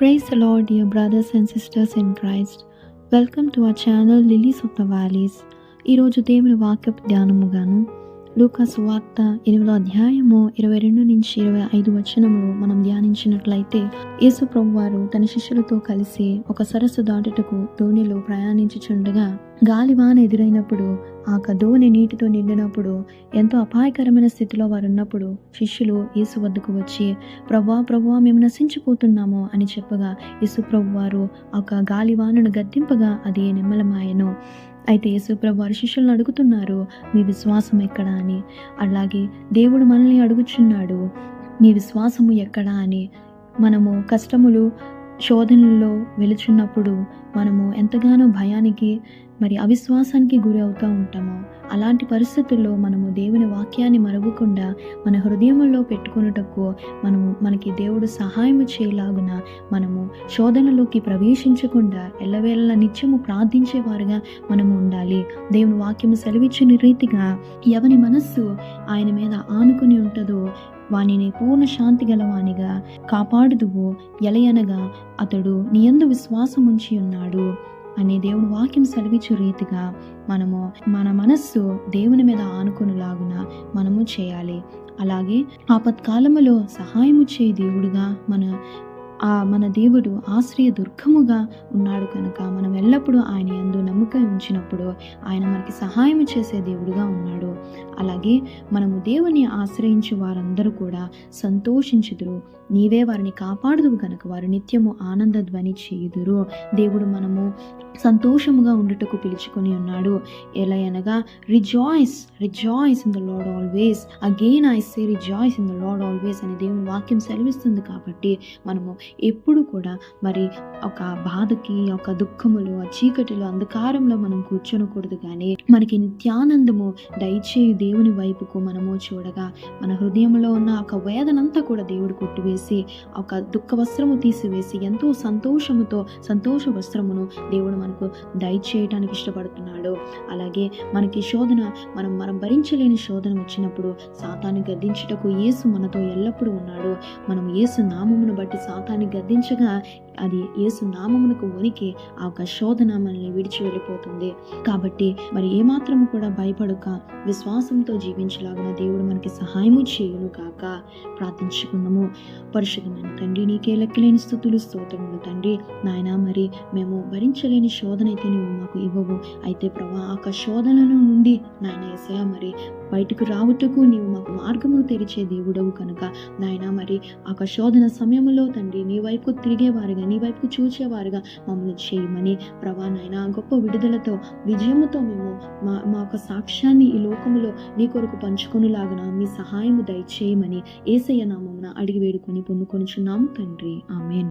Praise the Lord, dear brothers and sisters in Christ. Welcome to our channel Lilies of the Valleys. ఈరోజు దేవుని వాక్యపు ధ్యానముగాను లూకా సువార్త 8వ అధ్యాయము 22 నుంచి 25 వచనములు మనం ధ్యానించినట్లయితే, యేసు ప్రభువారు తన శిష్యులతో కలిసి ఒక సరస్సు దాటుటకు దోణిలో ప్రయాణించుచుండగా గాలివాన ఎదురైనప్పుడు ఆ దోణి నీటితో నిండినప్పుడు ఎంతో అపాయకరమైన స్థితిలో వారు ఉన్నప్పుడు శిష్యులు యేసు వద్దకు వచ్చి, ప్రభువా మేము నశించిపోతున్నాము అని చెప్పగా, యేసు ప్రభువారు ఒక గాలివానను గద్దింపగా అది నిమ్మలమాయెను. అయితే యేసు ప్రభు వారి శిష్యులను అడుగుతున్నారు, మీ విశ్వాసం ఎక్కడా అని. అలాగే దేవుడు మనల్ని అడుగుచున్నాడు, మీ విశ్వాసము ఎక్కడా అని. మనము కష్టములు శోధనల్లో వెలుచున్నప్పుడు మనము ఎంతగానో భయానికి అవిశ్వాసానికి గురి అవుతూ ఉంటాము. అలాంటి పరిస్థితుల్లో మనము దేవుని వాక్యాన్ని మరవకుండా మన హృదయంలో పెట్టుకొనుటకు మనకి దేవుడు సహాయము చేయలాగున మనము శోధనలోకి ప్రవేశించకుండా ఎల్లవేళ నిత్యము ప్రార్థించేవారుగా మనము ఉండాలి. దేవుని వాక్యము సెలవిచ్చిన రీతిగా ఎవని మనస్సు ఆయన మీద ఆనుకుని ఉంటుందో వానిని పూర్ణ శాంతి గలవానిగా కాపాడుదువు, ఎలయనగా అతడు నీ యందు విశ్వాసం ఉంచి ఉన్నాడు అని దేవుని వాక్యం సెలవిచ్చే రీతిగా మనము మన మనస్సు దేవుని మీద ఆనుకునేలాగున మనము చేయాలి. అలాగే ఆపత్కాలములో సహాయము చేయ దేవుడుగా మన దేవుడు ఆశ్రయ దుర్గముగా ఉన్నాడు కనుక మనం ఎల్లప్పుడూ ఆయన యందు నమ్మకం ఉంచినప్పుడు ఆయన మనకి సహాయం చేసే దేవుడుగా ఉన్నాడు. అలాగే మనము దేవుని ఆశ్రయించి వారందరూ కూడా సంతోషించుదురు, నీవే వారిని కాపాడుదువు కనుక వారు నిత్యము ఆనంద ధ్వని చేయుదురు. దేవుడు మనము సంతోషముగా ఉండుటకు పిలుచుకొని ఉన్నాడు. ఎలా అనగా rejoice in the lord always, again I say rejoice in the lord always అని దేవుని వాక్యం సెలవిస్తుంది. కాబట్టి మనము ఎప్పుడు కూడా ఒక బాధకి, ఒక దుఃఖములు, ఆ చీకటిలో, అంధకారంలో మనం కూర్చొనకూడదు. కానీ మనకి నిత్యానందము దయచేయు దేవుని వైపుకు మనము చూడగా మన హృదయంలో ఉన్న ఒక వేదనంతా కూడా దేవుడు కొట్టివేసి ఒక దుఃఖ వస్త్రము తీసివేసి ఎంతో సంతోషముతో సంతోష వస్త్రమును దేవుడు మనకు దయచేయడానికి ఇష్టపడుతున్నాడు. అలాగే మనకి శోధన మనం భరించలేని శోధన వచ్చినప్పుడు సాతాన్ని గద్దించుటకు యేసు మనతో ఎల్లప్పుడూ ఉన్నాడు. మనం యేసు నామమును బట్టి సాతాన్ని గద్దించగా అది యేసు నామమునకు వణికి ఆ ఒక శోధన మనల్ని విడిచి వెళ్ళిపోతుంది. కాబట్టి ఏమాత్రము కూడా భయపడక విశ్వాసంతో జీవించలాగిన దేవుడు మనకి సహాయము చేయును కాక. ప్రార్థించుకున్నాము. పరిశుద్ధమైన తండ్రి, నీకే లెక్కలేని స్తుతులు స్తోత్రములు తండ్రి. నాయన మేము భరించలేని శోధన అయితే నువ్వు మాకు ఇవ్వవు. అయితే ప్రభా ఆ శోధనల నుండి నాయన యేసయ్య బయటకు రావుటకు నీవు మాకు మార్గమును తెరిచే దేవుడవు కనుక నాయన ఆ శోధన సమయంలో తండ్రి నీ వైపు తిరిగేవారుగా, నీ వైపు చూచేవారుగా మమ్మల్ని చేయమని ప్రభా నాయన గొప్ప విడుదలతో విజయముతో మేము మా యొక్క సాక్ష్యాన్ని ఈ లోకములో నీ కొరకు పంచుకొనులాగున మీ సహాయము దయచేయమని యేసయ్య నామమున అడిగి వేడుకొని పొందుకొనుచున్నాము తండ్రి. ఆమేన్.